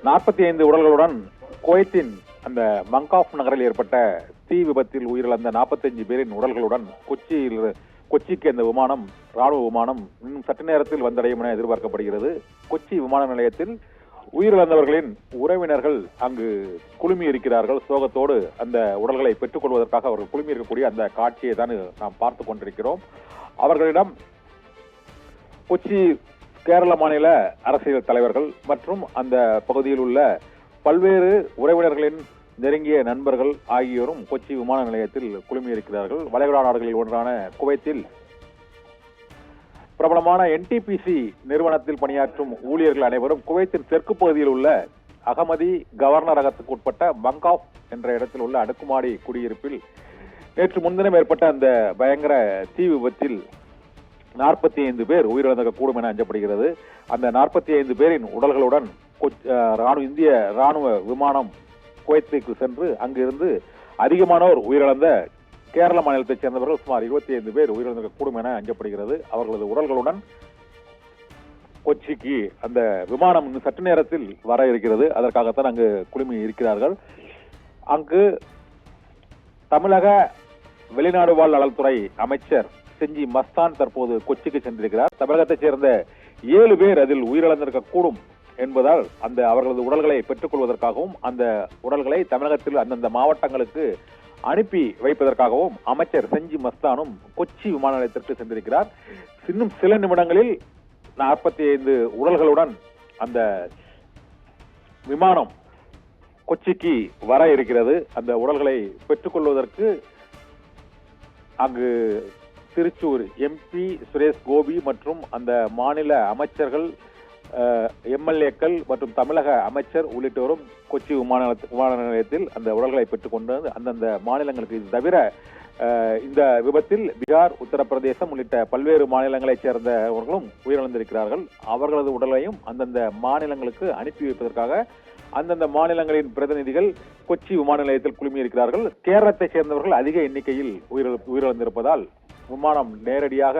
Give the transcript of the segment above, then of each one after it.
45 உடல்களுடன் குவைத்தின் அந்த மங்காஃப் நகரில் ஏற்பட்ட தீ விபத்தில் உயிரிழந்த 45 பேரின் உடல்களுடன் கொச்சிக்கு அந்த விமானம், ராணுவ விமானம் இன்னும் சற்று நேரத்தில் வந்தடையும் என எதிர்பார்க்கப்படுகிறது. கொச்சி விமான நிலையத்தில் உயிரிழந்தவர்களின் உறவினர்கள் அங்கு குழுமி இருக்கிறார்கள். சோகத்தோடு அந்த உடல்களை பெற்றுக் கொள்வதற்காக அவர்கள் குழுமி இருக்கக்கூடிய அந்த காட்சியை தான் நாம் பார்த்து கொண்டிருக்கிறோம். அவர்களிடம் கொச்சி கேரள மாநில அரசியல் தலைவர்கள் மற்றும் அந்த பகுதியில் உள்ள பல்வேறு உறவினர்களின் நெருங்கிய நண்பர்கள் ஆகியோரும் கொச்சி விமான நிலையத்தில் குழுமியிருக்கிறார்கள். வளைகுடா நாடுகளில் ஒன்றான குவைத்தில் பிரபலமான NTPC நிறுவனத்தில் பணியாற்றும் ஊழியர்கள் அனைவரும் குவைத்தின் தெற்கு பகுதியில் உள்ள அகமதி கவர்னரகத்துக்கு உட்பட்ட மங்காஃப் என்ற இடத்தில் உள்ள அடுக்குமாடி குடியிருப்பில் நேற்று முன்தினம் ஏற்பட்ட அந்த பயங்கர தீ விபத்தில் 45 பேர் உயிரிழந்திருக்கக்கூடும் என அஞ்சப்படுகிறது. அந்த 45 பேரின் உடல்களுடன் இந்திய ராணுவ விமானம் குவைத்துக்கு சென்று அங்கிருந்து அதிகமானோர் உயிரிழந்த கேரள மாநிலத்தைச் சேர்ந்தவர்கள் சுமார் 25 பேர் உயிரிழந்திருக்கக்கூடும் என அஞ்சப்படுகிறது. அவர்களது உடல்களுடன் கொச்சிக்கு அந்த விமானம் இன்னும் சற்று நேரத்தில் வர இருக்கிறது. அதற்காகத்தான் அங்கு குழுமி இருக்கிறார்கள். அங்கு தமிழக வெளிநாடு வாழ் நலத்துறை அமைச்சர் செஞ்சி மஸ்தான் தற்போது கொச்சிக்கு சென்றிருக்கிறார். தமிழகத்தைச் சேர்ந்த 7 பேர் அதில் உயிரிழந்திருக்க கூடும் என்பதால் அந்த அவர்களது உடல்களை பெற்றுக் கொள்வதற்காகவும் அந்த உடல்களை தமிழகத்தில் அந்தந்த மாவட்டங்களுக்கு அனுப்பி வைப்பதற்காகவும் அமைச்சர் செஞ்சி மஸ்தானும் கொச்சி விமான நிலையத்திற்கு சென்றிருக்கிறார். இன்னும் சில நிமிடங்களில் 45 உடல்களுடன் அந்த விமானம் கொச்சிக்கு வர இருக்கிறது. அந்த உடல்களை பெற்றுக் கொள்வதற்கு அங்கு திருச்சூர் MP சுரேஷ் கோபி மற்றும் அந்த மாநில அமைச்சர்கள், MLAக்கள் மற்றும் தமிழக அமைச்சர் உள்ளிட்டோரும் கொச்சி விமான நிலையத்தில் அந்த உடல்களை பெற்றுக் கொண்டு அந்தந்த மாநிலங்களுக்கு, இது தவிர இந்த விபத்தில் பீகார், உத்தரப்பிரதேசம் உள்ளிட்ட பல்வேறு மாநிலங்களைச் சேர்ந்தவர்களும் உயிரிழந்திருக்கிறார்கள். அவர்களது உடலையும் அந்தந்த மாநிலங்களுக்கு அனுப்பி வைப்பதற்காக அந்தந்த மாநிலங்களின் பிரதிநிதிகள் கொச்சி விமான நிலையத்தில் குழுமியிருக்கிறார்கள். கேரளத்தைச் சேர்ந்தவர்கள் அதிக எண்ணிக்கையில் உயிரிழந்திருப்பதால் விமானம் நேரடியாக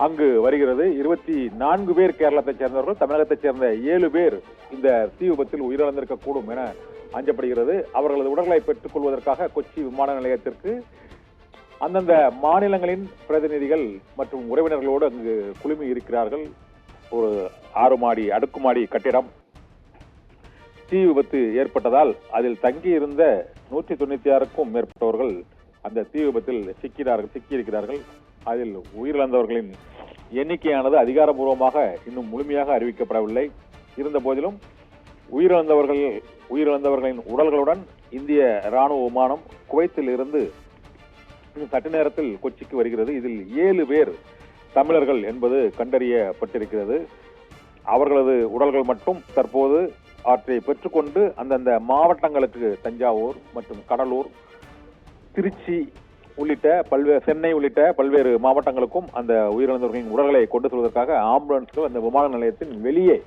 அங்கு வருகிறது. 24 பேர் கேரளத்தைச் சேர்ந்தவர்கள், தமிழகத்தைச் சேர்ந்த 7 பேர் இந்த தீ விபத்தில் உயிரிழந்திருக்கக்கூடும் என அஞ்சப்படுகிறது. அவர்களது உடல்களை பெற்றுக் கொள்வதற்காக கொச்சி விமான நிலையத்திற்கு அந்தந்த மாநிலங்களின் பிரதிநிதிகள் மற்றும் உறவினர்களோடு அங்கு குழுமி இருக்கிறார்கள். ஒரு 6 மாடி அடுக்குமாடி கட்டிடம் தீ விபத்து ஏற்பட்டதால் அதில் தங்கியிருந்த 196க்கும் மேற்பட்டவர்கள் அந்த தீ விபத்தில் சிக்கியிருக்கிறார்கள். அதில் உயிரிழந்தவர்களின் எண்ணிக்கையானது அதிகாரப்பூர்வமாக இன்னும் முழுமையாக அறிவிக்கப்படவில்லை. இருந்த போதிலும் உயிரிழந்தவர்களின் உடல்களுடன் இந்திய ராணுவ விமானம் குவைத்தில் இருந்து சற்று நேரத்தில் கொச்சிக்கு வருகிறது. இதில் 7 பேர் தமிழர்கள் என்பது கண்டறியப்பட்டிருக்கிறது. அவர்களது உடல்கள் மட்டும் தற்போது அவற்றை பெற்றுக்கொண்டு அந்தந்த மாவட்டங்களுக்கு தஞ்சாவூர் மற்றும் கடலூர், திருச்சி உள்ளிட்ட சென்னை உள்ளிட்ட பல்வேறு மாவட்டங்களுக்கும் அந்த உயிரிழந்தவர்களின் உடல்களை கொண்டு செல்வதற்காக ஆம்புலன்ஸ்கள் அந்த விமான நிலையத்தின் வெளியே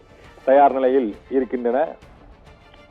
தயார் நிலையில் இருக்கின்றன.